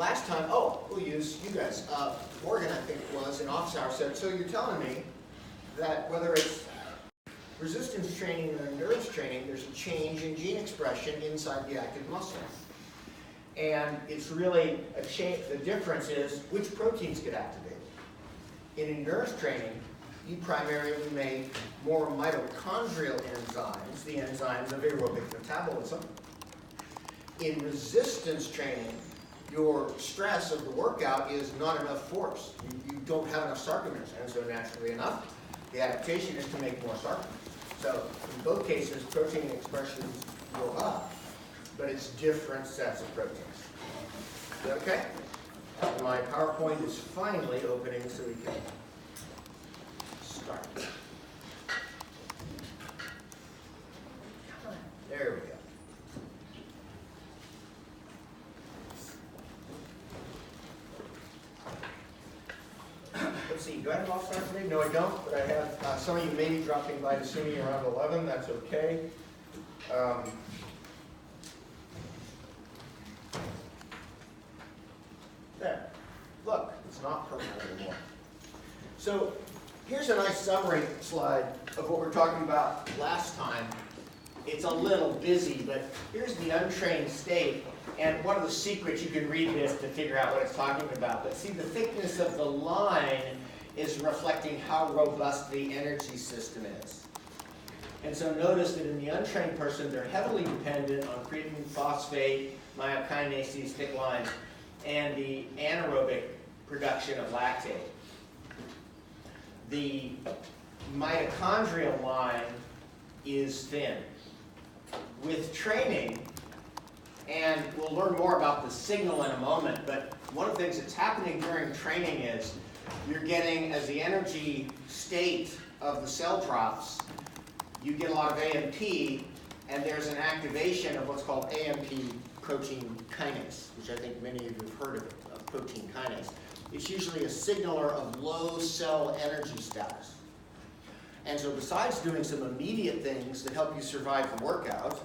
last time, we'll use you guys. Morgan, I think it was, in office hours said, so you're telling me that whether it's resistance training or endurance training, there's a change in gene expression inside the active muscle. And it's really a change. The difference is which proteins get activated. In endurance training, you primarily make more mitochondrial enzymes, the enzymes of aerobic metabolism. In resistance training, your stress of the workout is not enough force. You don't have enough sarcomers, and so naturally enough, the adaptation is to make more sarcomers. So in both cases, protein expressions go up, but it's different sets of proteins. Is that okay? My PowerPoint is finally opening so we can start. There we go. Let's see, do I have off time today? No, I don't, but I have, some of you may be dropping by to see me around 11, that's okay. There, look, it's not purple anymore. So here's a nice summary slide of what we were talking about last time. It's a little busy, but here's the untrained state. And one of the secrets, you can read this to figure out what it's talking about. But see, the thickness of the line is reflecting how robust the energy system is. And so notice that in the untrained person, they're heavily dependent on creatine phosphate, myokinases, thick lines, and the anaerobic production of lactate. The mitochondrial line is thin. With training, and we'll learn more about the signal in a moment, but one of the things that's happening during training is you're getting, as the energy state of the cell drops, you get a lot of AMP, and there's an activation of what's called AMP protein kinase, which I think many of you have heard of protein kinase. It's usually a signaler of low cell energy status. And so besides doing some immediate things that help you survive the workout,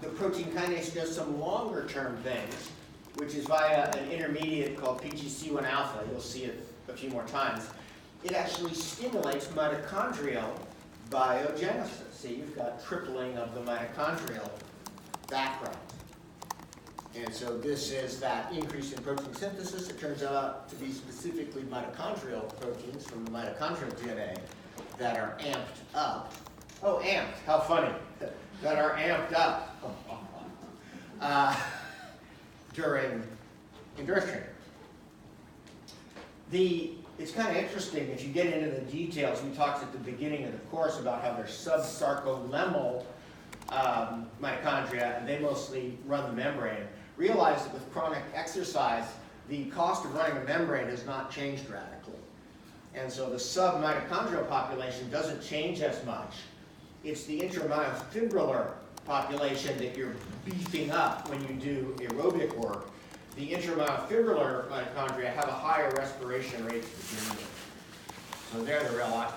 the protein kinase does some longer term things, which is via an intermediate called PGC1 alpha. You'll see it a few more times. It actually stimulates mitochondrial biogenesis. See, you've got tripling of the mitochondrial background. And so this is that increase in protein synthesis. It turns out to be specifically mitochondrial proteins from the mitochondrial DNA that are amped up. Oh, amped, how funny. That are amped up during endurance training. It's kind of interesting if you get into the details. We talked at the beginning of the course about how they're subsarcolemmal mitochondria, and they mostly run the membrane. Realize that with chronic exercise, the cost of running a membrane has not changed radically. And so the submitochondrial population doesn't change as much. It's the intramyofibrillar population that you're beefing up when you do aerobic work. The intramyofibrillar mitochondria have a higher respiration rate to begin with. So they're the real,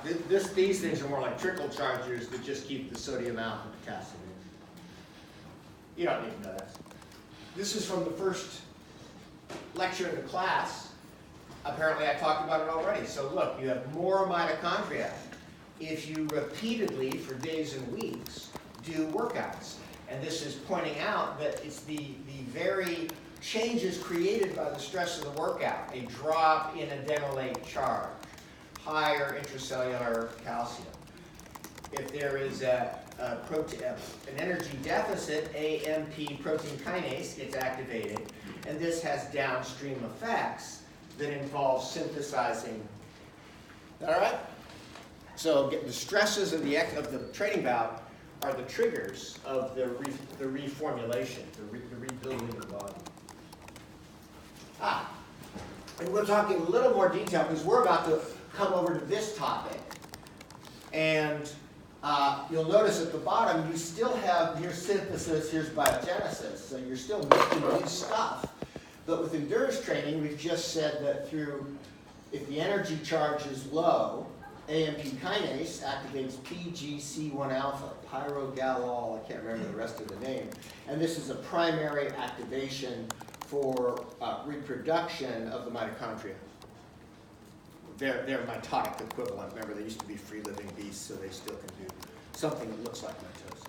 these things are more like trickle chargers that just keep the sodium out and potassium in. You don't need to know that. This is from the first lecture in the class. Apparently I talked about it already. So look, you have more mitochondria if you repeatedly, for days and weeks, do workouts. And this is pointing out that it's the very changes created by the stress of the workout. A drop in adenylate charge, higher intracellular calcium. If there is an energy deficit, AMP protein kinase gets activated, and this has downstream effects that involve synthesizing. All right? So the stresses of the training bout are the triggers of the reformulation, the rebuilding of the body. And we're talking a little more detail because we're about to come over to this topic. And you'll notice at the bottom, you still have your synthesis, here's biogenesis. So you're still making new stuff. But with endurance training, we've just said that if the energy charge is low, AMP kinase activates PGC1 alpha, pyrogalol, I can't remember the rest of the name. And this is a primary activation for reproduction of the mitochondria. They're mitotic equivalent. Remember, they used to be free-living beasts, so they still can do something that looks like mitosis.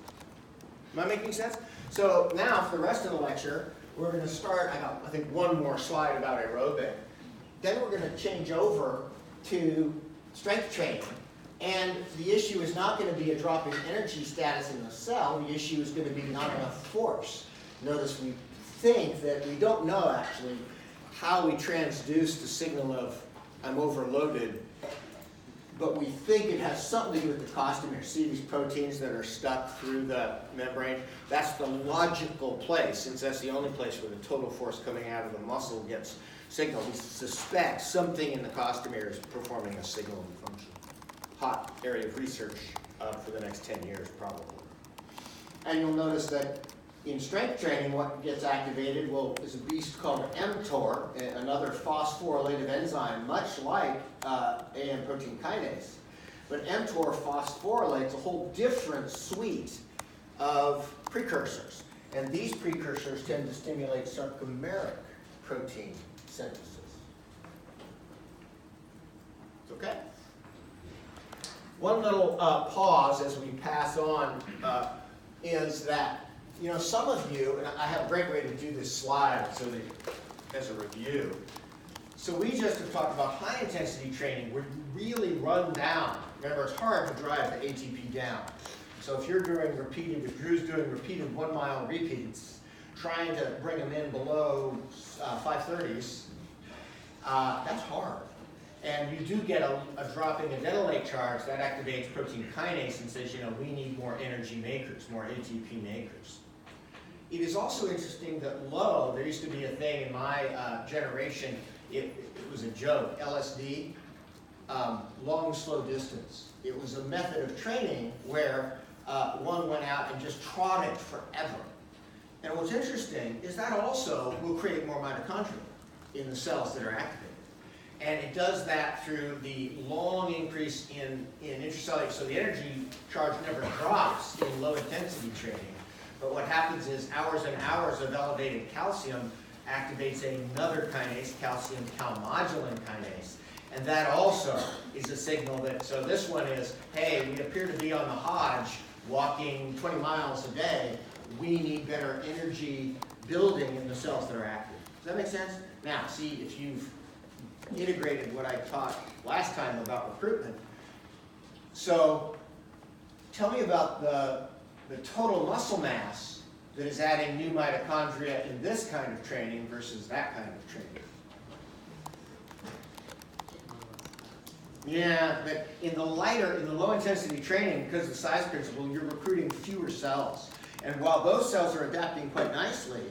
Am I making sense? So now, for the rest of the lecture, we're going to start, I think, one more slide about aerobic. Then we're going to change over to strength training. And the issue is not going to be a drop in energy status in the cell. The issue is going to be not enough force. Notice we think that we don't know, actually, how we transduce the signal of I'm overloaded, but we think it has something to do with the costamere. See these proteins that are stuck through the membrane? That's the logical place, since that's the only place where the total force coming out of the muscle gets signaled. We suspect something in the costamere is performing a signaling function. Hot area of research for the next 10 years, probably. And you'll notice that in strength training, what gets activated is a beast called mTOR, another phosphorylated enzyme, much like AN protein kinase. But mTOR phosphorylates a whole different suite of precursors. And these precursors tend to stimulate sarcomeric protein synthesis. Okay? One little pause as we pass on is that, some of you, and I have a great way to do this slide so that as a review. So we just have talked about high intensity training where you really run down. Remember, it's hard to drive the ATP down. So if Drew's doing repeated 1 mile repeats, trying to bring them in below 530s, that's hard. And you do get a drop in adenylate charge that activates protein kinase and says, we need more energy makers, more ATP makers. It is also interesting that low, there used to be a thing in my generation, it was a joke, LSD, long, slow distance. It was a method of training where one went out and just trotted forever. And what's interesting is that also will create more mitochondria in the cells that are activated. And it does that through the long increase in intracellular, so the energy charge never drops in low intensity training. But what happens is hours and hours of elevated calcium activates another kinase, calcium calmodulin kinase. And that also is a signal that, so this one is, hey, we appear to be on the Hodge walking 20 miles a day. We need better energy building in the cells that are active. Does that make sense? Now, see if you've integrated what I taught last time about recruitment. So tell me about the total muscle mass that is adding new mitochondria in this kind of training versus that kind of training. Yeah, but in the low intensity training, because of the size principle, you're recruiting fewer cells. And while those cells are adapting quite nicely,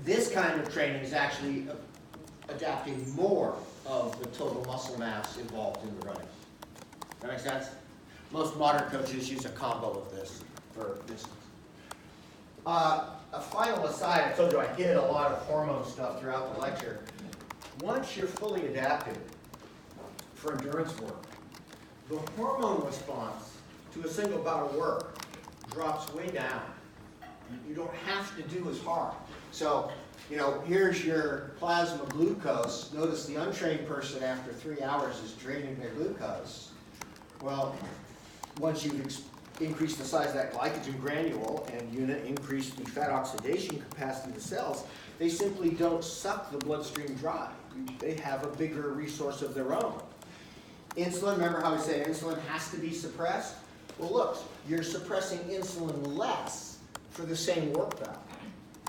this kind of training is actually adapting more of the total muscle mass involved in the running. That make sense? Most modern coaches use a combo of this for distance. A final aside, I told you I hit a lot of hormone stuff throughout the lecture. Once you're fully adapted for endurance work, the hormone response to a single bout of work drops way down. You don't have to do as hard. So, here's your plasma glucose. Notice the untrained person after 3 hours is draining their glucose. Well, once you've increased the size of that glycogen granule and increase the fat oxidation capacity of the cells, they simply don't suck the bloodstream dry. They have a bigger resource of their own. Insulin, remember how we say insulin has to be suppressed? Well, look, you're suppressing insulin less for the same work value.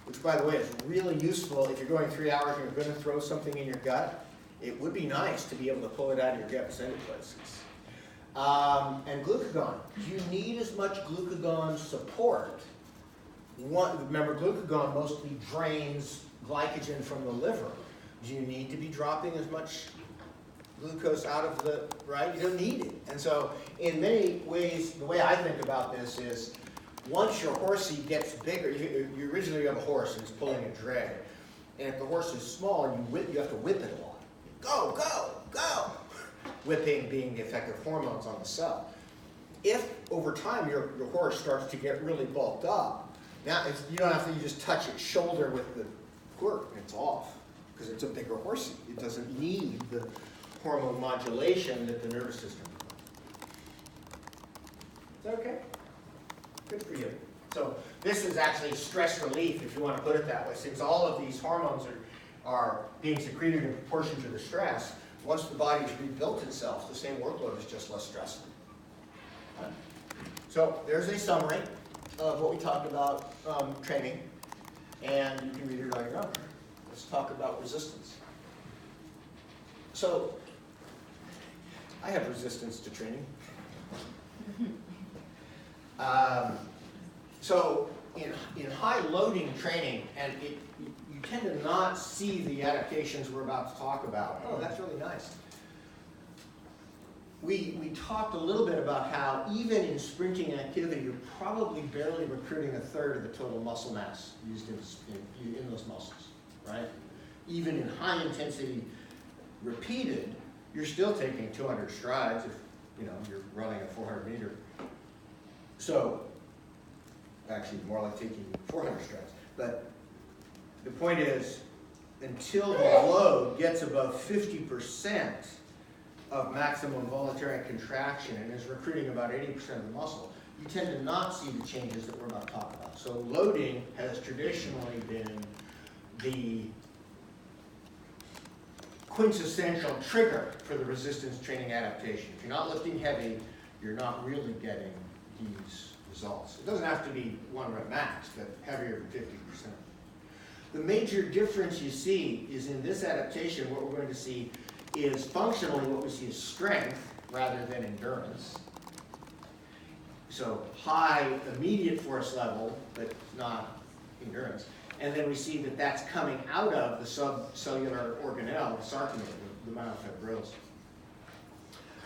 Which, by the way, is really useful if you're going 3 hours and you're going to throw something in your gut. It would be nice to be able to pull it out of your gut and send it places. And glucagon. Do you need as much glucagon support? Remember, glucagon mostly drains glycogen from the liver. Do you need to be dropping as much glucose out of the, right? You don't need it. And so, in many ways, the way I think about this is, once your horsey gets bigger, you originally have a horse and it's pulling a drag. And if the horse is small, you have to whip it a lot. Go, go, go! Whipping being the effect of hormones on the cell. If over time your horse starts to get really bulked up, now you don't have to, you just touch its shoulder with the quirk, and it's off, because it's a bigger horsey. It doesn't need the hormone modulation that the nervous system provides. Is that okay? Good for you. So this is actually stress relief, if you want to put it that way. Since all of these hormones are being secreted in proportion to the stress, once the body's rebuilt itself, the same workload is just less stressful. So there's a summary of what we talked about training, and you can read it on your own. Let's talk about resistance. So I have resistance to training. So in high loading training, and you tend to not see the adaptations we're about to talk about. Oh, that's really nice. We talked a little bit about how even in sprinting activity, you're probably barely recruiting a third of the total muscle mass used in those muscles, right? Even in high intensity repeated, you're still taking 200 strides if you're running a 400 meter. So actually more like taking 400 strides. But the point is, until the load gets above 50% of maximum voluntary contraction and is recruiting about 80% of the muscle, you tend to not see the changes that we're about to talk about. So loading has traditionally been the quintessential trigger for the resistance training adaptation. If you're not lifting heavy, you're not really getting these results. It doesn't have to be 1 rep max, but heavier than 50%. The major difference you see is in this adaptation, what we're going to see is functionally what we see is strength rather than endurance. So high immediate force level, but not endurance. And then we see that that's coming out of the subcellular organelle, the sarcomere, the myofibrils.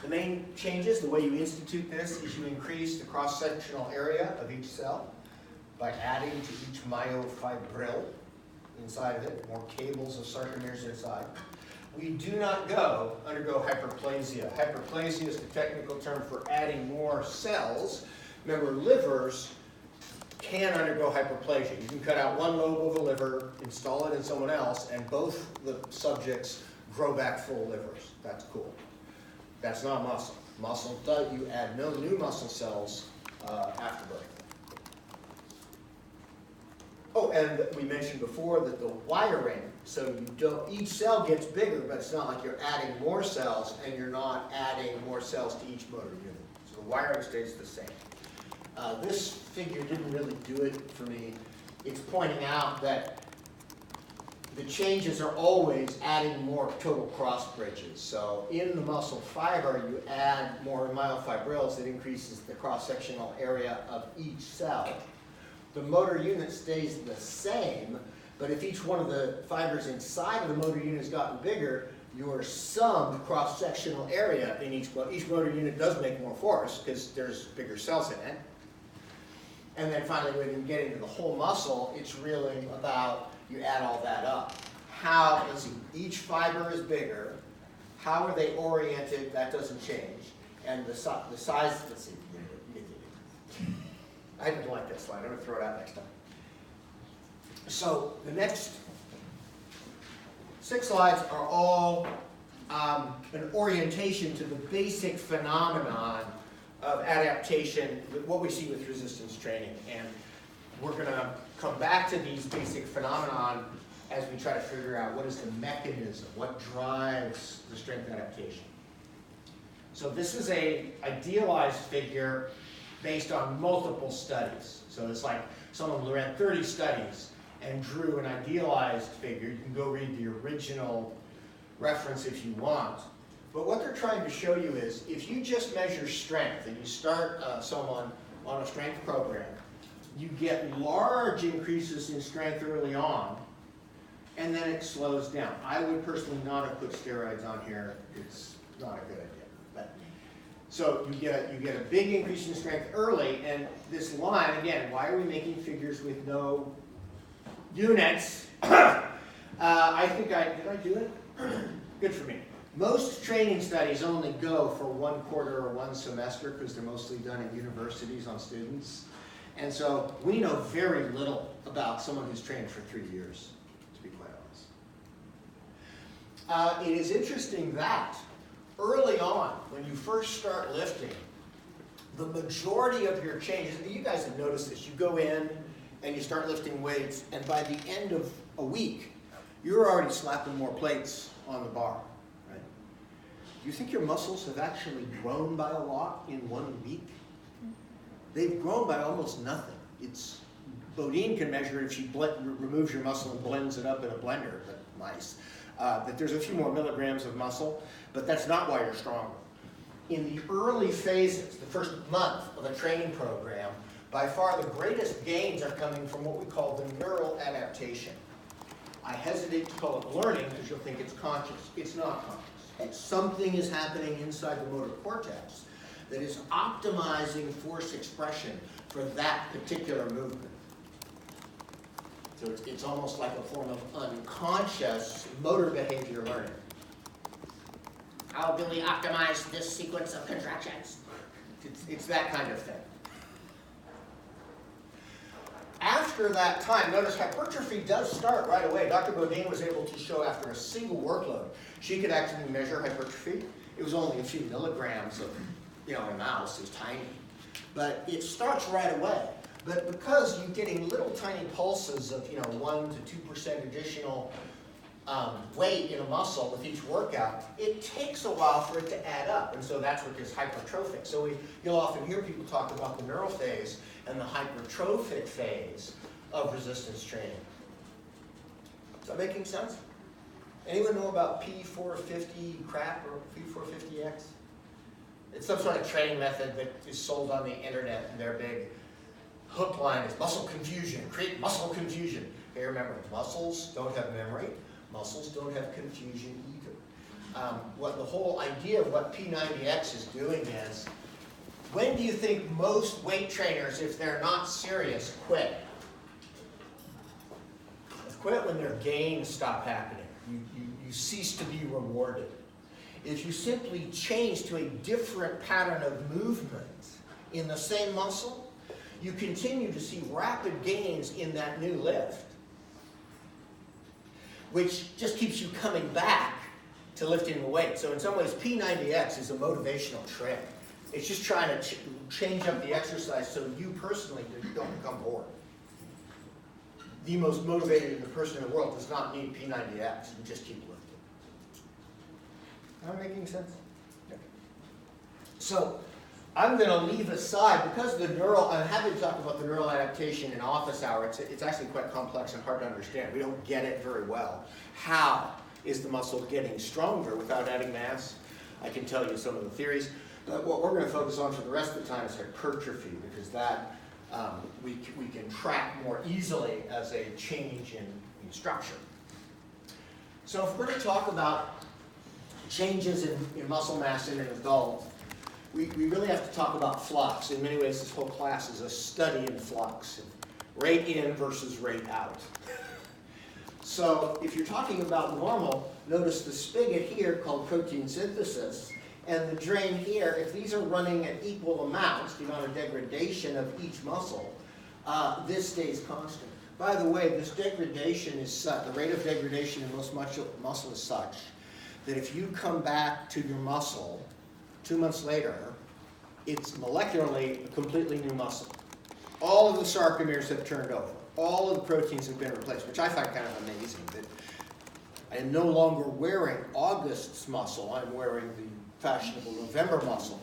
The main changes, the way you institute this, is you increase the cross-sectional area of each cell by adding to each myofibril inside of it, more cables of sarcomeres inside. We do not undergo hyperplasia. Hyperplasia is the technical term for adding more cells. Remember, livers can undergo hyperplasia. You can cut out one lobe of a liver, install it in someone else, and both the subjects grow back full livers. That's cool. That's not muscle. Muscle, you add no new muscle cells after birth. Oh, and we mentioned before that the wiring, so each cell gets bigger, but it's not like you're adding more cells and you're not adding more cells to each motor unit. So the wiring stays the same. This figure didn't really do it for me. It's pointing out that the changes are always adding more total cross bridges. So in the muscle fiber, you add more myofibrils that increases the cross-sectional area of each cell. The motor unit stays the same, but if each one of the fibers inside of the motor unit has gotten bigger, your summed cross-sectional area in each motor unit does make more force because there's bigger cells in it. And then finally, when you get into the whole muscle, it's really about, you add all that up. Let's see, each fiber is bigger. How are they oriented? That doesn't change. And the size, let's see. I didn't like that slide. I'm going to throw it out next time. So the next 6 slides are all an orientation to the basic phenomenon of adaptation, what we see with resistance training. And we're going to come back to these basic phenomenon as we try to figure out what is the mechanism, what drives the strength adaptation. So this is an idealized figure based on multiple studies. So it's like someone ran 30 studies and drew an idealized figure. You can go read the original reference if you want. But what they're trying to show you is, if you just measure strength and you start someone on a strength program, you get large increases in strength early on, and then it slows down. I would personally not have put steroids on here. It's not a good idea. So you get a big increase in strength early, and this line, again, why are we making figures with no units? I think did I do it? Good for me. Most training studies only go for 1 quarter or 1 semester because they're mostly done at universities on students. And so we know very little about someone who's trained for 3 years, to be quite It is interesting that early on, when you first start lifting, the majority of your changes, and you guys have noticed this, you go in and you start lifting weights, and by the end of a week, you're already slapping more plates on the bar, right? Do you think your muscles have actually grown by a lot in 1 week? They've grown by almost nothing. Bodine can measure it if she removes your muscle and blends it up in a blender, but nice. That there's a few more milligrams of muscle, but that's not why you're stronger. In the early phases, the first month of a training program, by far the greatest gains are coming from what we call the neural adaptation. I hesitate to call it learning because you'll think it's conscious. It's not conscious. Something is happening inside the motor cortex that is optimizing force expression for that particular movement. So it's almost like a form of unconscious motor behavior learning. How do we optimize this sequence of contractions? It's that kind of thing. After that time, notice hypertrophy does start right away. Dr. Bodine was able to show after a single workload, she could actually measure hypertrophy. It was only a few milligrams of, in a mouse, it's tiny. But it starts right away. But because you're getting little tiny pulses of 1 to 2% additional weight in a muscle with each workout, it takes a while for it to add up. And so that's what is hypertrophic. So you'll often hear people talk about the neural phase and the hypertrophic phase of resistance training. Is that making sense? Anyone know about P450 crap or P450X? It's some sort of training method that is sold on the internet, and their big hook line is muscle confusion, create muscle confusion. Okay, remember, muscles don't have memory, muscles don't have confusion either. What the whole idea of what P90X is doing is, when do you think most weight trainers, if they're not serious, quit? They quit when their gains stop happening. You cease to be rewarded. If you simply change to a different pattern of movement in the same muscle, you continue to see rapid gains in that new lift, which just keeps you coming back to lifting the weight. So in some ways, P90X is a motivational trick. It's just trying to change up the exercise so you personally don't become bored. The most motivated person in the world does not need P90X. You just keep lifting. Am I making sense? Okay. So I'm going to leave aside, because the I'm happy to talk about the neural adaptation in office hour. It's actually quite complex and hard to understand. We don't get it very well. How is the muscle getting stronger without adding mass? I can tell you some of the theories. But what we're going to focus on for the rest of the time is hypertrophy, because that we can track more easily as a change in structure. So if we're going to talk about changes in muscle mass in an adult, we really have to talk about flux. In many ways, this whole class is a study in flux, rate in versus rate out. So if you're talking about normal, notice the spigot here called protein synthesis, and the drain here, if these are running at equal amounts, the amount of degradation of each muscle, this stays constant. By the way, this degradation is such, the rate of degradation in most muscle is such that if you come back to your muscle 2 months later, it's molecularly a completely new muscle. All of the sarcomeres have turned over. All of the proteins have been replaced, which I find kind of amazing, that I am no longer wearing August's muscle, I'm wearing the fashionable November muscle.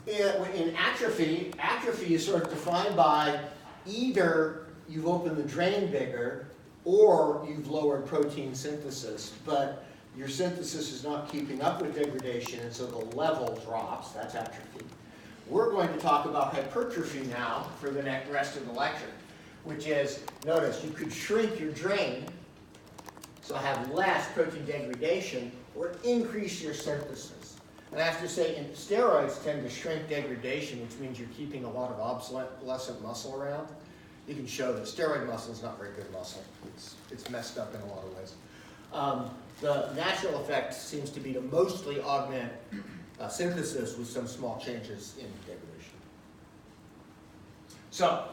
In atrophy, atrophy is sort of defined by either you've opened the drain bigger or you've lowered protein synthesis, but your synthesis is not keeping up with degradation, and so the level drops. That's atrophy. We're going to talk about hypertrophy now for the rest of the lecture, which is, notice, you could shrink your drain, so have less protein degradation, or increase your synthesis. And I have to say, steroids tend to shrink degradation, which means you're keeping a lot of obsolescent muscle around. You can show that steroid muscle is not very good muscle. It's messed up in a lot of ways. The natural effect seems to be to mostly augment synthesis with some small changes in degradation. So,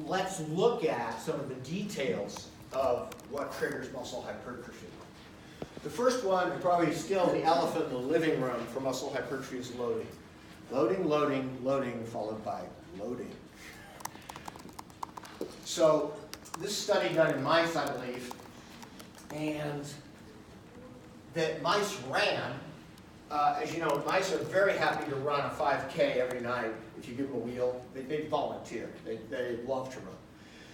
let's look at some of the details of what triggers muscle hypertrophy. The first one, and probably still the elephant in the living room for muscle hypertrophy, is loading. Loading, loading, loading, followed by loading. So this study done in mice, I believe, and that mice ran. As you know, mice are very happy to run a 5K every night if you give them a wheel. They volunteer. They love to run.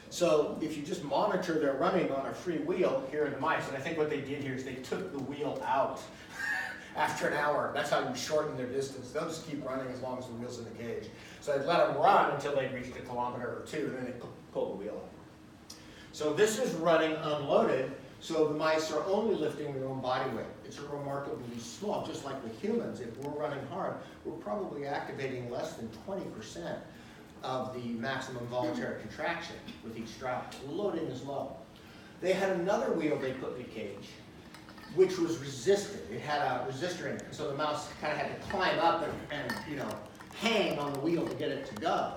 So if you just monitor their running on a free wheel here in the mice, and I think what they did here is they took the wheel out after an hour. That's how you shorten their distance. They'll just keep running as long as the wheel's in the cage. So they'd let them run until they reached a kilometer or two, and then they pull the wheel out. So this is running unloaded, so the mice are only lifting their own body weight. It's remarkably small, just like with humans. If we're running hard, we're probably activating less than 20% of the maximum voluntary contraction with each stride. The loading is low. They had another wheel they put in the cage, which was resisted. It had a resistor in it, so the mouse kind of had to climb up and hang on the wheel to get it to go.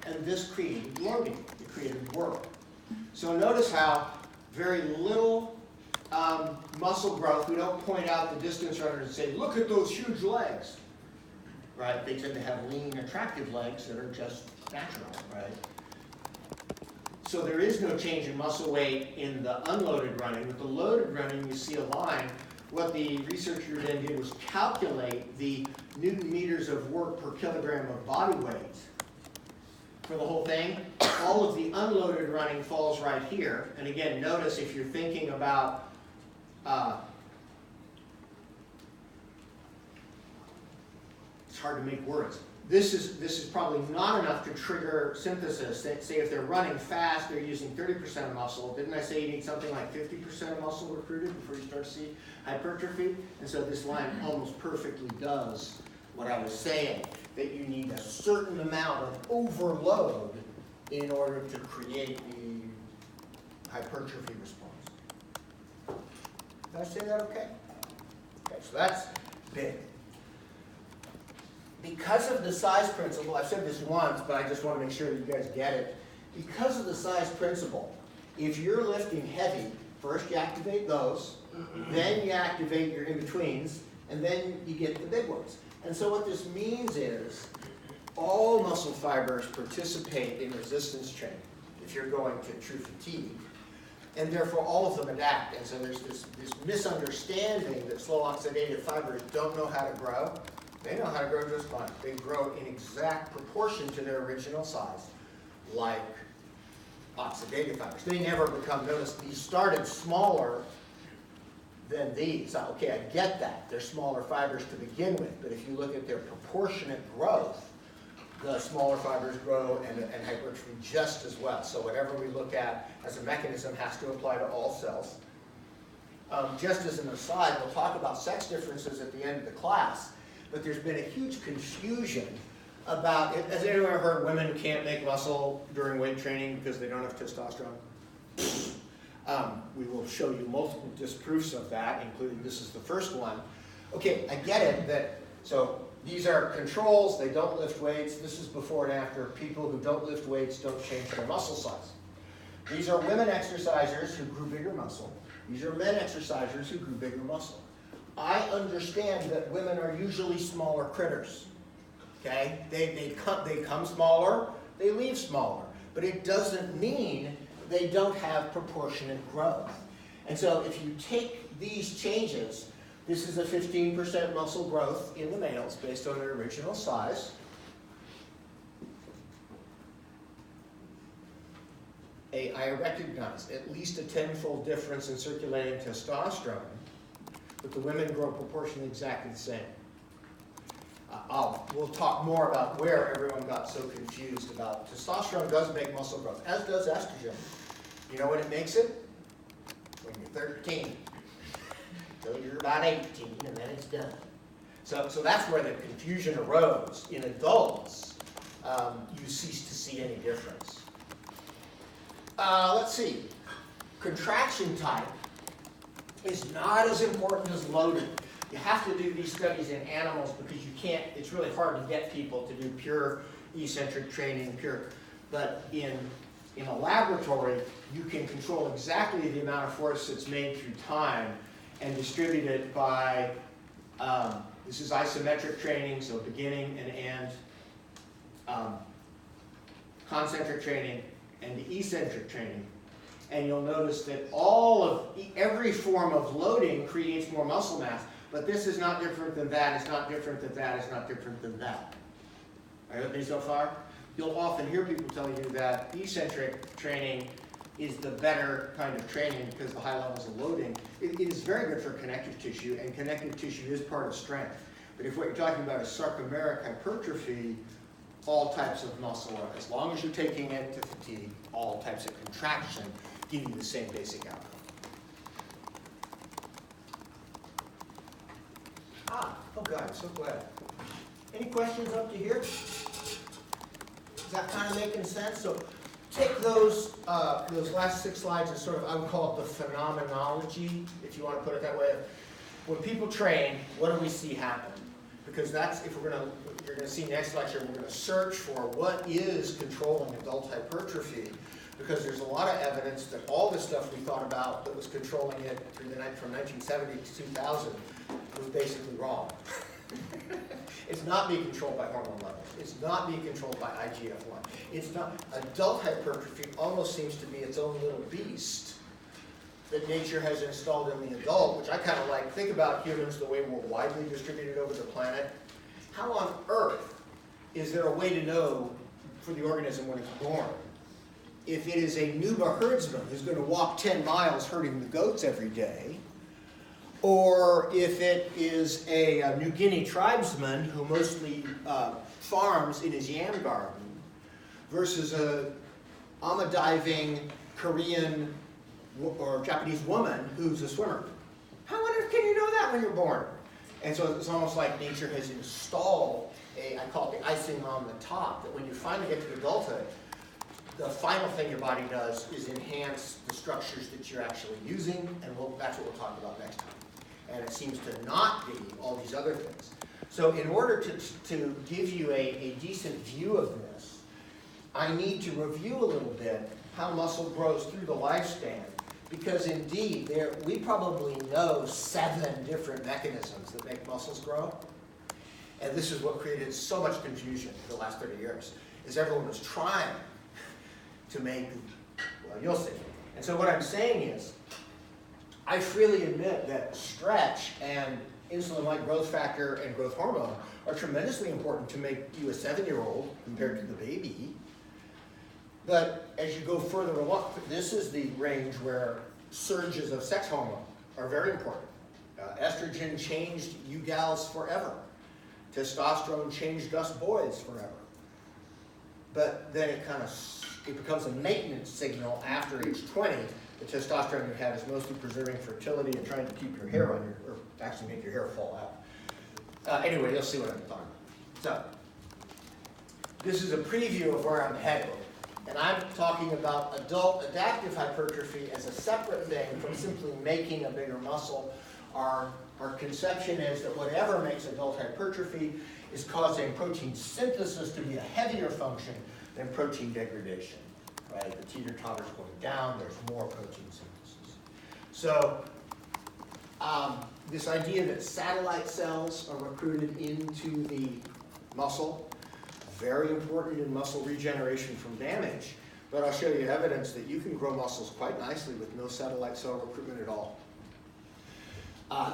And this created loading. It created work. So notice how very little muscle growth. We don't point out the distance runners and say, look at those huge legs. Right? They tend to have lean, attractive legs that are just natural, right? So there is no change in muscle weight in the unloaded running. With the loaded running, you see a line. What the researcher then did was calculate the Newton meters of work per kilogram of body weight for the whole thing. All of the unloaded running falls right here. And again, notice if you're thinking about it's hard to make words. This is probably not enough to trigger synthesis. Say if they're running fast, they're using 30% of muscle. Didn't I say you need something like 50% of muscle recruited before you start to see hypertrophy? And so this line almost perfectly does what I was saying, that you need a certain amount of overload in order to create the hypertrophy response. Did I say that okay? Okay, so that's big. Because of the size principle, I've said this once, but I just want to make sure that you guys get it. Because of the size principle, if you're lifting heavy, first you activate those, then you activate your in-betweens, and then you get the big ones. And so what this means is all muscle fibers participate in resistance training if you're going to true fatigue. And therefore all of them adapt. And so there's this misunderstanding that slow oxidative fibers don't know how to grow. They know how to grow just fine. They grow in exact proportion to their original size, like oxidative fibers. They never become, notice these started smaller than these. Okay, I get that. They're smaller fibers to begin with, but if you look at their proportionate growth, the smaller fibers grow and hypertrophy just as well. So whatever we look at as a mechanism has to apply to all cells. Just as an aside, we'll talk about sex differences at the end of the class, but there's been a huge confusion about, has anyone ever heard women can't make muscle during weight training because they don't have testosterone? We will show you multiple disproofs of that, including this is the first one. Okay, I get it so these are controls, they don't lift weights. This is before and after. People who don't lift weights don't change their muscle size. These are women exercisers who grew bigger muscle. These are men exercisers who grew bigger muscle. I understand that women are usually smaller critters. Okay? They come smaller, they leave smaller. But it doesn't mean they don't have proportionate growth. And so if you take these changes, this is a 15% muscle growth in the males based on their original size. I recognize at least a 10-fold difference in circulating testosterone, but the women grow proportionally exactly the same. We'll talk more about where everyone got so confused about. Testosterone does make muscle growth, as does estrogen. You know when it makes it? When you're 13. So you're about 18, and then it's done. So that's where the confusion arose. In adults, you cease to see any difference. Let's see. Contraction type is not as important as loading. You have to do these studies in animals because you can't, it's really hard to get people to do pure eccentric training, but in In a laboratory, you can control exactly the amount of force that's made through time and distribute it by, this is isometric training, so beginning and end, concentric training, and eccentric training. And you'll notice that every form of loading creates more muscle mass, but this is not different than that, it's not different than that, it's not different than that. Are you with me so far? You'll often hear people tell you that eccentric training is the better kind of training because the high levels of loading. It is very good for connective tissue, and connective tissue is part of strength. But if what you're talking about is sarcomeric hypertrophy, all types of muscle, as long as you're taking it to fatigue, all types of contraction give you the same basic outcome. Oh God, I'm so glad. Any questions up to here? Is that kind of making sense? So take those last 6 slides as sort of, I would call it the phenomenology, if you want to put it that way. When people train, what do we see happen? Because that's, you're going to see next lecture, we're going to search for what is controlling adult hypertrophy, because there's a lot of evidence that all the stuff we thought about that was controlling it through the night from 1970 to 2000 was basically wrong. It's not being controlled by hormone levels. It's not being controlled by IGF-1. It's not. Adult hypertrophy almost seems to be its own little beast that nature has installed in the adult, which I kind of like. Think about humans the way we're widely distributed over the planet. How on earth is there a way to know for the organism when it's born if it is a Nuba herdsman who's going to walk 10 miles herding the goats every day, or if it is a New Guinea tribesman who mostly farms in his yam garden, versus a diving Korean or Japanese woman who's a swimmer? How on earth can you know that when you're born? And so it's almost like nature has installed I call it the icing on the top, that when you finally get to adulthood, the final thing your body does is enhance the structures that you're actually using, and that's what we'll talk about next time. And it seems to not be all these other things. So in order to give you a decent view of this, I need to review a little bit how muscle grows through the lifespan, because indeed, we probably know 7 different mechanisms that make muscles grow. And this is what created so much confusion for the last 30 years, is everyone was trying to make, well, you'll see. And so what I'm saying is, I freely admit that stretch and insulin-like growth factor and growth hormone are tremendously important to make you a 7-year-old compared to the baby. But as you go further along, this is the range where surges of sex hormone are very important. Estrogen changed you gals forever. Testosterone changed us boys forever. But then it becomes a maintenance signal after age 20. The testosterone you have is mostly preserving fertility and trying to keep your hair on or actually make your hair fall out. Anyway, you'll see what I'm talking about. So, this is a preview of where I'm headed. And I'm talking about adult adaptive hypertrophy as a separate thing from simply making a bigger muscle. Our conception is that whatever makes adult hypertrophy is causing protein synthesis to be a heavier function than protein degradation. Right? The teeter-totter's going down, there's more protein synthesis. So this idea that satellite cells are recruited into the muscle, very important in muscle regeneration from damage, but I'll show you evidence that you can grow muscles quite nicely with no satellite cell recruitment at all.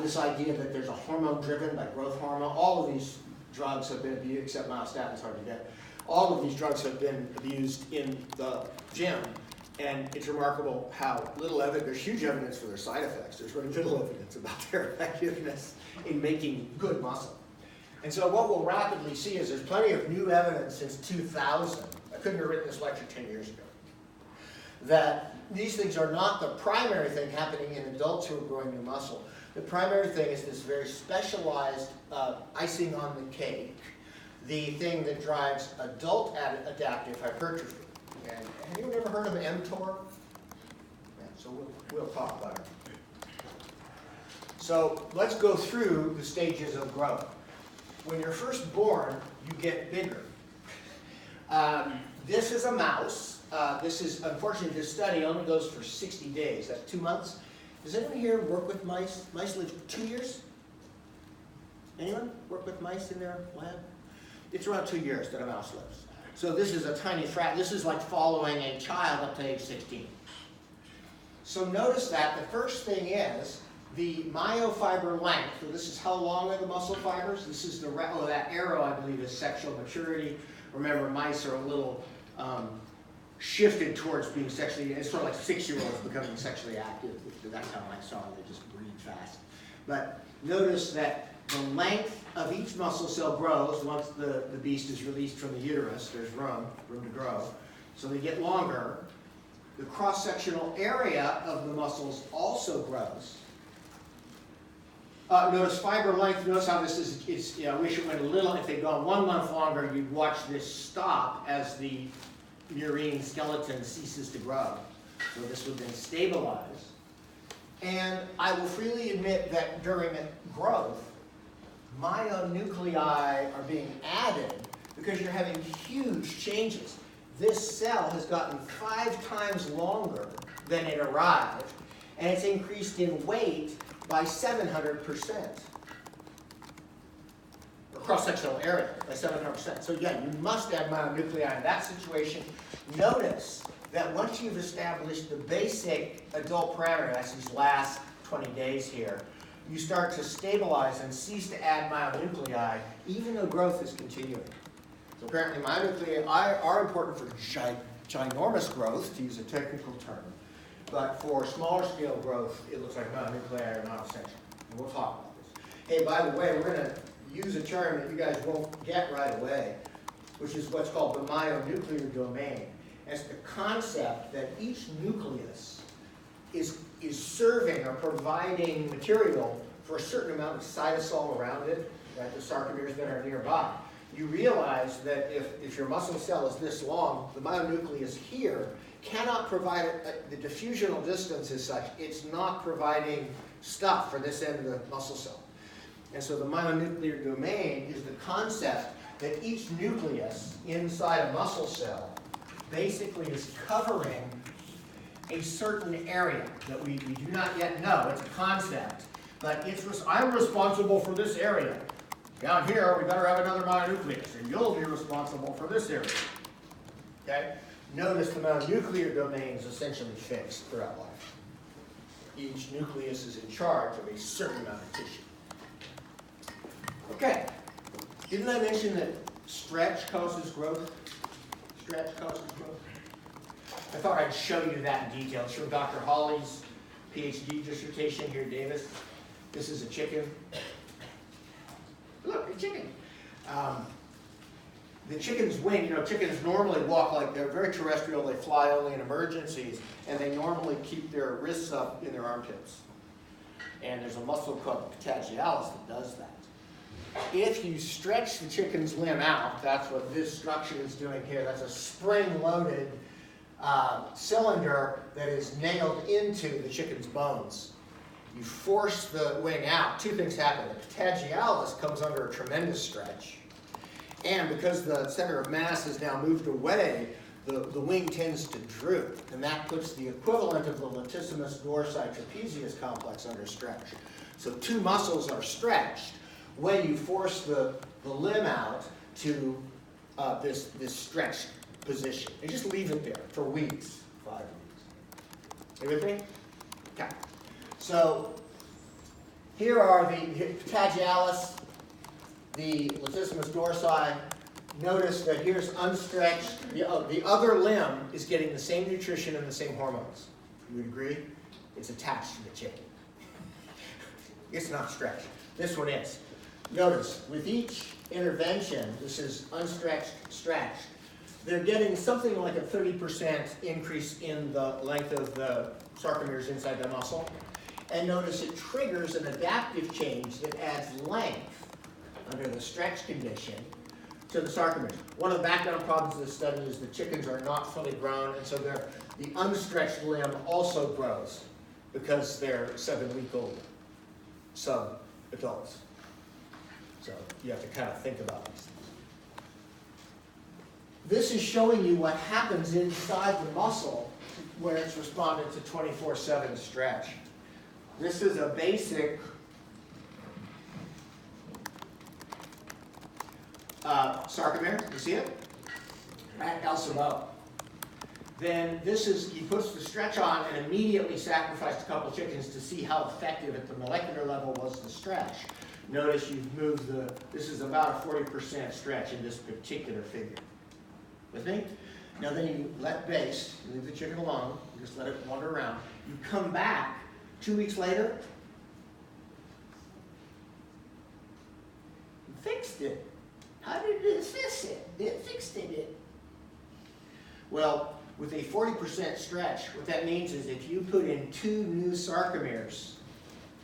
This idea that there's a hormone driven by growth hormone, all of these drugs have been abused, except myostatin's hard to get. All of these drugs have been abused in the gym, and it's remarkable how little evidence, there's huge evidence for their side effects. There's very little evidence about their effectiveness in making good muscle. And so what we'll rapidly see is there's plenty of new evidence since 2000. I couldn't have written this lecture 10 years ago. That these things are not the primary thing happening in adults who are growing new muscle. The primary thing is this very specialized icing on the cake, the thing that drives adult adaptive hypertrophy. And have you ever heard of mTOR? Yeah, so we'll talk about it. So let's go through the stages of growth. When you're first born, you get bigger. This is a mouse. this is, unfortunately, this study only goes for 60 days. That's 2 months. Does anyone here work with mice? Mice live 2 years? Anyone work with mice in their lab? It's around 2 years that a mouse lives. So this is a tiny this is like following a child up to age 16. So notice that the first thing is the myofiber length. So this is how long are the muscle fibers. This is that arrow, I believe, is sexual maturity. Remember, mice are a little shifted towards being sexually, it's sort of like 6-year-olds becoming sexually active. That's how mice are, they just breed fast. But notice that the length of each muscle cell grows once the beast is released from the uterus. There's room to grow. So they get longer. The cross-sectional area of the muscles also grows. Notice fiber length, notice how this is, I wish it went a little, if they'd gone 1 month longer, you'd watch this stop as the murine skeleton ceases to grow. So this would then stabilize. And I will freely admit that during growth, myonuclei are being added because you're having huge changes. This cell has gotten 5 times longer than it arrived, and it's increased in weight by 700%. The cross-sectional area by 700%. So yeah, you must add myonuclei in that situation. Notice that once you've established the basic adult parameter, that's these last 20 days here, you start to stabilize and cease to add myonuclei, even though growth is continuing. So apparently myonuclei are important for ginormous growth, to use a technical term. But for smaller scale growth, it looks like myonuclei are not essential. And we'll talk about this. Hey, by the way, we're going to use a term that you guys won't get right away, which is what's called the myonuclear domain. It's the concept that each nucleus is serving or providing material for a certain amount of cytosol around it, right, the sarcomeres that are nearby. You realize that if your muscle cell is this long, the myonucleus here cannot provide the diffusional distance is such, it's not providing stuff for this end of the muscle cell. And so the myonuclear domain is the concept that each nucleus inside a muscle cell basically is covering a certain area that we do not yet know. It's a concept, but I'm responsible for this area. Down here, we better have another myonucleus, and you'll be responsible for this area. Okay? Notice the myonuclear domain is essentially fixed throughout life. Each nucleus is in charge of a certain amount of tissue. Okay. Didn't I mention that stretch causes growth? Stretch causes growth. I thought I'd show you that in detail. It's from Dr. Hawley's PhD dissertation here at Davis. This is a chicken. Look, a chicken. The chicken's wing, chickens normally walk like they're very terrestrial. They fly only in emergencies, and they normally keep their wrists up in their armpits. And there's a muscle called patagialis that does that. If you stretch the chicken's limb out, that's what this structure is doing here. That's a spring-loaded cylinder that is nailed into the chicken's bones. You force the wing out, 2 things happen. The patagialis comes under a tremendous stretch. And because the center of mass has now moved away, the wing tends to droop. And that puts the equivalent of the latissimus dorsi trapezius complex under stretch. So 2 muscles are stretched when you force the limb out to this stretched position. And just leave it there for weeks, 5 weeks. You with me? Okay. So here are the patagialis, the latissimus dorsi. Notice that here's unstretched. The other limb is getting the same nutrition and the same hormones. You would agree? It's attached to the chicken. It's not stretched. This one is. Notice, with each intervention, this is unstretched, stretched, they're getting something like a 30% increase in the length of the sarcomeres inside the muscle. And notice it triggers an adaptive change that adds length under the stretch condition to the sarcomeres. One of the background problems of this study is the chickens are not fully grown, and so the unstretched limb also grows because they're 7-week-old sub-adults. So you have to kind of think about these things. This is showing you what happens inside the muscle where it's responded to 24/7 stretch. This is a basic sarcomere. You see it? At Elsamo. Then this is, he puts the stretch on and immediately sacrificed a couple chickens to see how effective at the molecular level was the stretch. Notice you've moved this is about a 40% stretch in this particular figure. With me? Now then you let base, you leave the chicken alone, you just let it wander around. You come back 2 weeks later, you fixed it. How did it fix it? It fixed it. Well, with a 40% stretch, what that means is if you put in 2 new sarcomeres,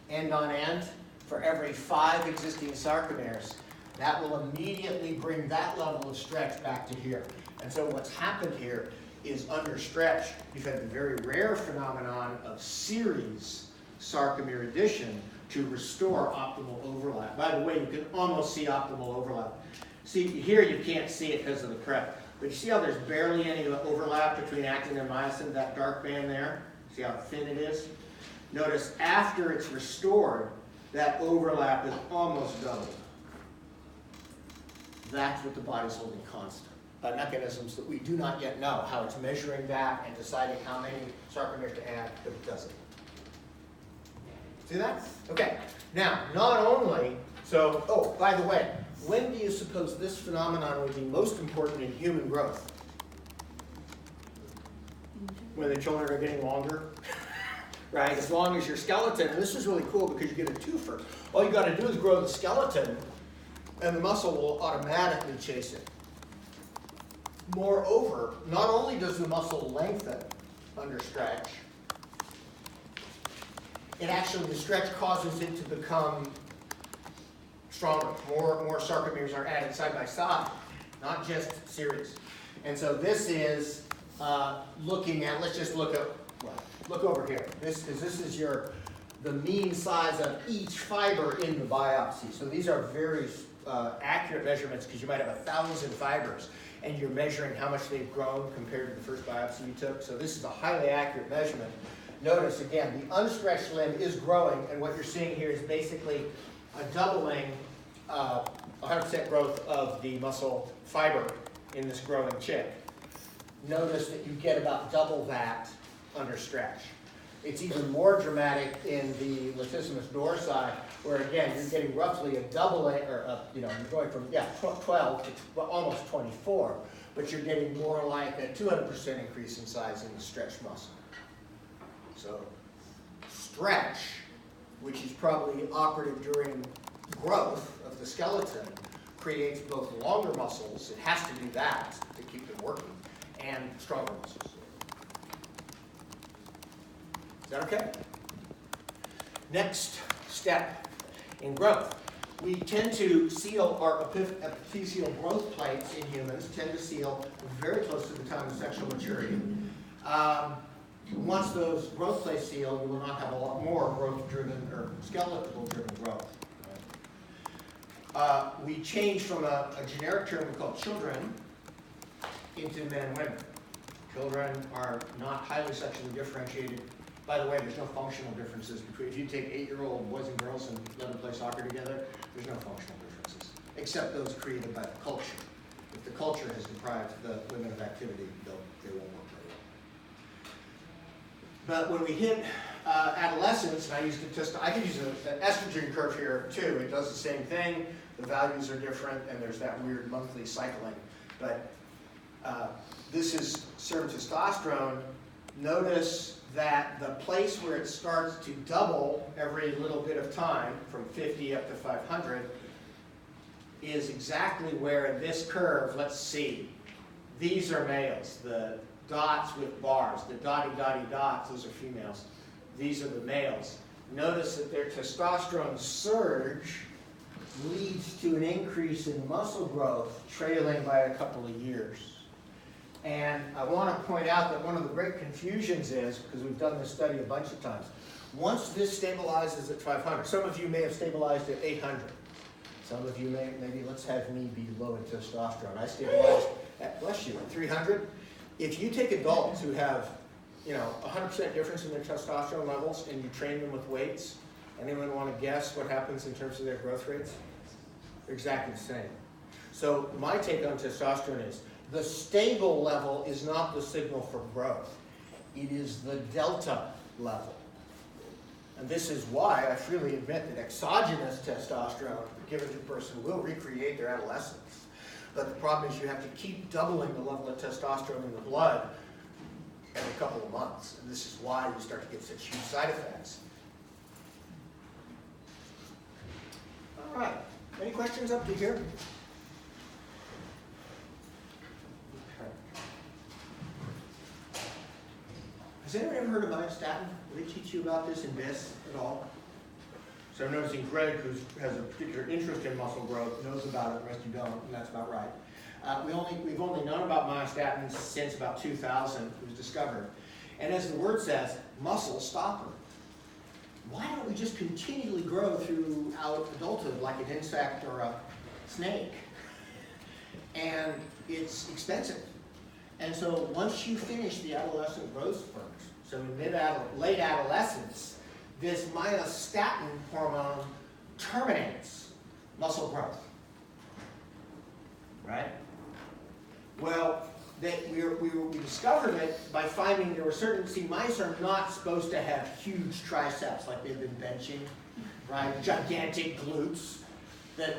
end on end, for every 5 existing sarcomeres, that will immediately bring that level of stretch back to here. And so what's happened here is under stretch, you've had the very rare phenomenon of series sarcomere addition to restore optimal overlap. By the way, you can almost see optimal overlap. See, here you can't see it because of the prep. But you see how there's barely any overlap between actin and myosin, that dark band there? See how thin it is? Notice after it's restored, that overlap is almost doubled. That's what the body's holding constant. By mechanisms that we do not yet know, how it's measuring that and deciding how many sarcomeres to add, but it does it. See that? Okay. Now, not only, oh, by the way, when do you suppose this phenomenon would be most important in human growth? When the children are getting longer, right? As long as your skeleton, and this is really cool because you get a twofer. All you got to do is grow the skeleton, and the muscle will automatically chase it. Moreover, not only does the muscle lengthen under stretch, the stretch causes it to become stronger. More sarcomeres are added side by side, not just series. And so this is looking at, let's just look over here. This is the mean size of each fiber in the biopsy. So these are very accurate measurements because you might have 1,000 fibers and you're measuring how much they've grown compared to the first biopsy you took. So this is a highly accurate measurement. Notice again, the unstretched limb is growing, and what you're seeing here is basically a doubling, 100% growth of the muscle fiber in this growing chick. Notice that you get about double that under stretch. It's even more dramatic in the latissimus dorsi, where again, you're getting roughly a doubling, or you're going from 12 to almost 24, but you're getting more like a 200% increase in size in the stretched muscle. So stretch, which is probably operative during growth of the skeleton, creates both longer muscles, it has to do that to keep them working, and stronger muscles. Is that okay? Next step in growth. We tend to seal our epiphyseal growth plates in humans, tend to seal very close to the time of sexual maturity. Once those growth plates seal, you will not have a lot more growth-driven or skeletal-driven growth. We change from a generic term we call children into men and women. Children are not highly sexually differentiated. By the way, there's no functional differences between, if you take 8-year-old boys and girls and let them play soccer together, there's no functional differences, except those created by the culture. If the culture has deprived the women of activity, they won't work very well. But when we hit adolescence, and I could use an estrogen curve here too. It does the same thing. The values are different, and there's that weird monthly cycling. But this is serum testosterone. Notice that the place where it starts to double every little bit of time, from 50 up to 500, is exactly where in this curve, let's see, these are males, the dots with bars, the dotty dots, those are females. These are the males. Notice that their testosterone surge leads to an increase in muscle growth, trailing by a couple of years. And I want to point out that one of the great confusions is, because we've done this study a bunch of times, once this stabilizes at 500, some of you may have stabilized at 800. Some of you maybe let's have me be low in testosterone. I stabilized bless you, at 300, if you take adults who have, 100% difference in their testosterone levels and you train them with weights, anyone want to guess what happens in terms of their growth rates? They're exactly the same. So my take on testosterone is the stable level is not the signal for growth. It is the delta level. And this is why I freely admit that exogenous testosterone given to a person will recreate their adolescence. But the problem is you have to keep doubling the level of testosterone in the blood every couple of months. And this is why you start to get such huge side effects. All right. Any questions up to here? Has anyone ever heard of myostatin? Did they teach you about this in BIS at all? So I'm noticing Greg, who has a particular interest in muscle growth, knows about it, the rest of you don't, and that's about right. We've only known about myostatin since about 2000, it was discovered. And as the word says, muscle stopper. Why don't we just continually grow throughout adulthood like an insect or a snake? And it's expensive. And so once you finish the adolescent growth spurts, so in late adolescence, this myostatin hormone terminates muscle growth. Right? Well, we discovered it by finding there were certain, mice are not supposed to have huge triceps like they've been benching, right? Gigantic glutes. That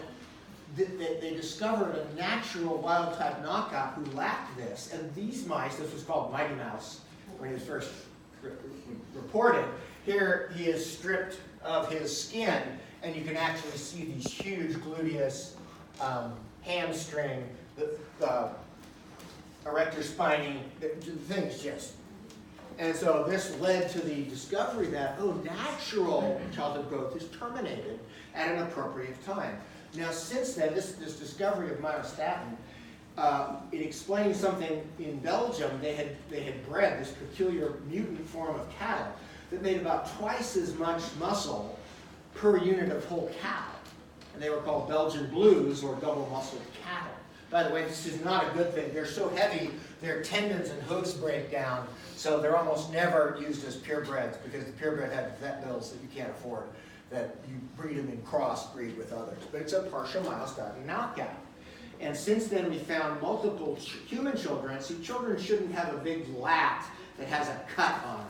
they discovered a natural wild type knockout who lacked this. And these mice, this was called Mighty Mouse when he was first reported. Here he is stripped of his skin, and you can actually see these huge gluteus, hamstring, the erector spinae, the things just. And so this led to the discovery that, natural childhood growth is terminated at an appropriate time. Now, since then, this discovery of myostatin, it explains something in Belgium. They had bred this peculiar mutant form of cattle that made about twice as much muscle per unit of whole cow. And they were called Belgian blues, or double-muscled cattle. By the way, this is not a good thing. They're so heavy, their tendons and hooves break down, so they're almost never used as purebreds because the purebred have vet bills that you can't afford, that you breed them in crossbreed with others. But it's a partial myostatin knockout. And since then, we found multiple human children. See, children shouldn't have a big lat that has a cut on it,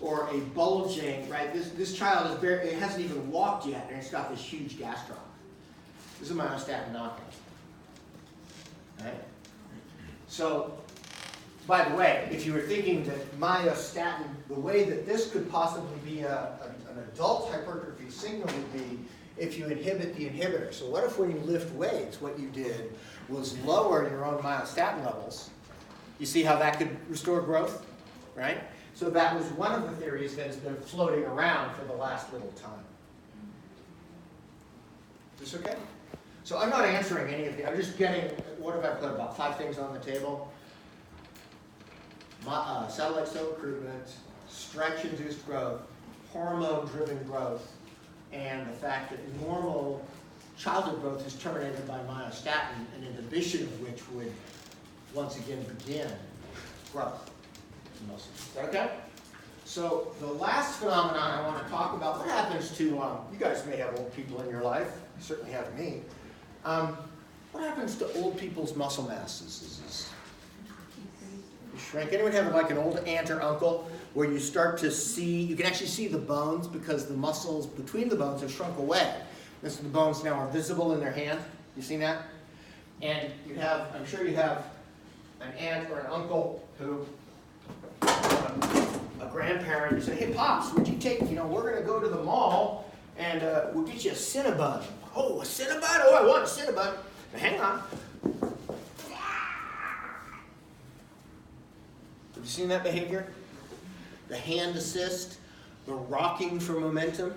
or a bulging, right? This child it hasn't even walked yet, and it's got this huge gastroc. This is a myostatin knockout. Right? So, by the way, if you were thinking that myostatin, the way that this could possibly be an adult hypertrophy signal would be if you inhibit the inhibitor. So what if when you lift weights, what you did was lower your own myostatin levels? You see how that could restore growth, right? So that was one of the theories that has been floating around for the last little time. Is this okay? So I'm not answering any of the, I'm just getting, what have I put, about 5 things on the table? Satellite cell recruitment, stretch-induced growth, hormone-driven growth, and the fact that normal childhood growth is terminated by myostatin, an inhibition of which would once again begin growth in muscles. Is that okay? So the last phenomenon I want to talk about, what happens to, you guys may have old people in your life, you certainly have me. What happens to old people's muscle masses? You shrink. Anyone have like an old aunt or uncle where you start to see, you can actually see the bones because the muscles between the bones have shrunk away. And so the bones now are visible in their hand. You seen that? And you have, I'm sure you have an aunt or an uncle who, a grandparent, you say, hey Pops, would you take, we're going to go to the mall and we'll get you a Cinnabon. Oh, a Cinnabon? Oh, I want a Cinnabon. Now, hang on. Have you seen that behavior? The hand assist, the rocking for momentum.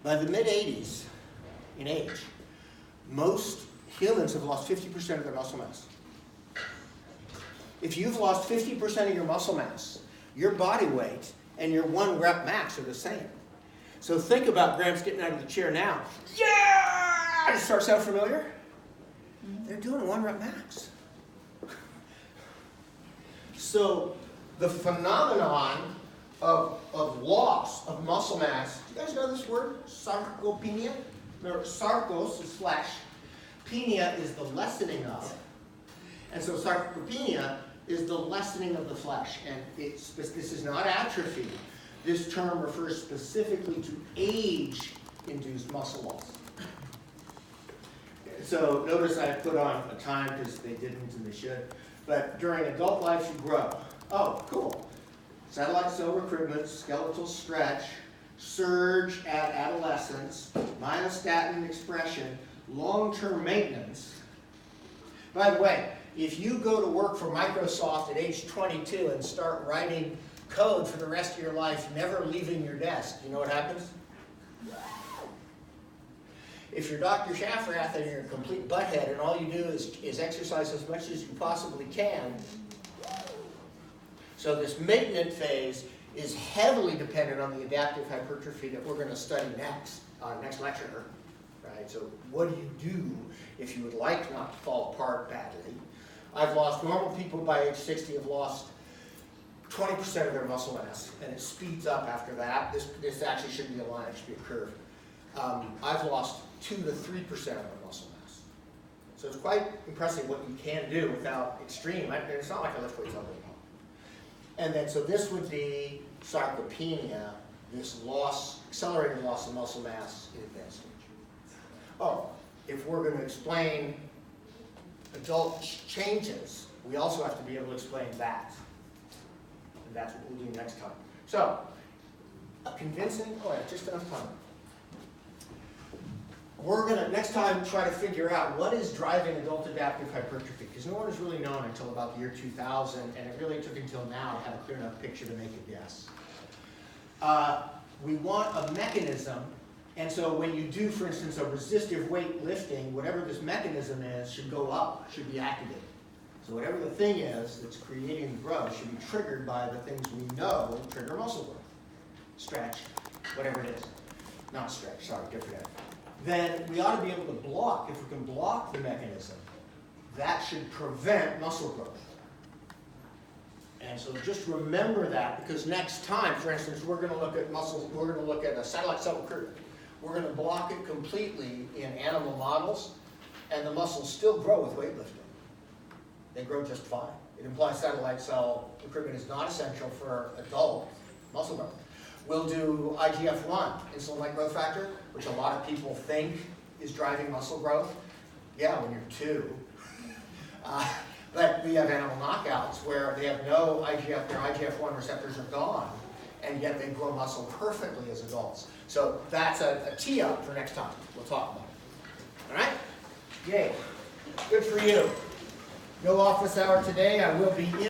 By the mid-80s in age, most humans have lost 50% of their muscle mass. If you've lost 50% of your muscle mass, your body weight and your 1 rep max are the same. So think about Gramps getting out of the chair now. Yeah! Does it start sound familiar? They're doing 1 rep max. So the phenomenon of loss of muscle mass, do you guys know this word? Sarcopenia? Remember, sarcos is flesh. Penia is the lessening of. And so sarcopenia is the lessening of the flesh. And this is not atrophy. This term refers specifically to age-induced muscle loss. So notice I put on a time because they didn't and they should. But during adult life, you grow. Oh, cool. Satellite cell recruitment, skeletal stretch, surge at adolescence, myostatin expression, long-term maintenance. By the way, if you go to work for Microsoft at age 22 and start writing code for the rest of your life, never leaving your desk, you know what happens? If you're Dr. Shafrath and you're a complete butthead and all you do is exercise as much as you possibly can, so this maintenance phase is heavily dependent on the adaptive hypertrophy that we're going to study next lecture. Right? So what do you do if you would like not to fall apart badly? I've lost, normal people by age 60 have lost 20% of their muscle mass, and it speeds up after that. This actually shouldn't be a line, it should be a curve. I've lost 2 to 3% of my muscle mass. So it's quite impressive what you can do without extreme. It's not like I lift weights all day long. And then, so this would be sarcopenia, this loss, accelerated loss of muscle mass in advanced stage. Oh, if we're going to explain adult changes, we also have to be able to explain that. And that's what we'll do next time. So, a convincing, oh, I have just enough time. We're going to, next time, try to figure out what is driving adult adaptive hypertrophy, because no one has really known until about the year 2000, and it really took until now to have a clear enough picture to make a guess. We want a mechanism, and so when you do, for instance, a resistive weight lifting, whatever this mechanism is should go up, should be activated. So whatever the thing is that's creating the growth should be triggered by the things we know trigger muscle growth. Stretch, whatever it is. Not stretch, sorry, different. Then we ought to be able to block, if we can block the mechanism, that should prevent muscle growth. And so just remember that, because next time, for instance, we're going to look at muscle, we're going to look at a satellite cell recruitment. We're going to block it completely in animal models, and the muscles still grow with weightlifting. They grow just fine. It implies satellite cell recruitment is not essential for adult muscle growth. We'll do IGF-1, insulin-like growth factor, which a lot of people think is driving muscle growth. Yeah, when you're 2. But we have animal knockouts where they have no IGF, their IGF-1 receptors are gone, and yet they grow muscle perfectly as adults. So that's a tee-up for next time. We'll talk about it. All right? Yay. Good for you. No office hour today. I will be in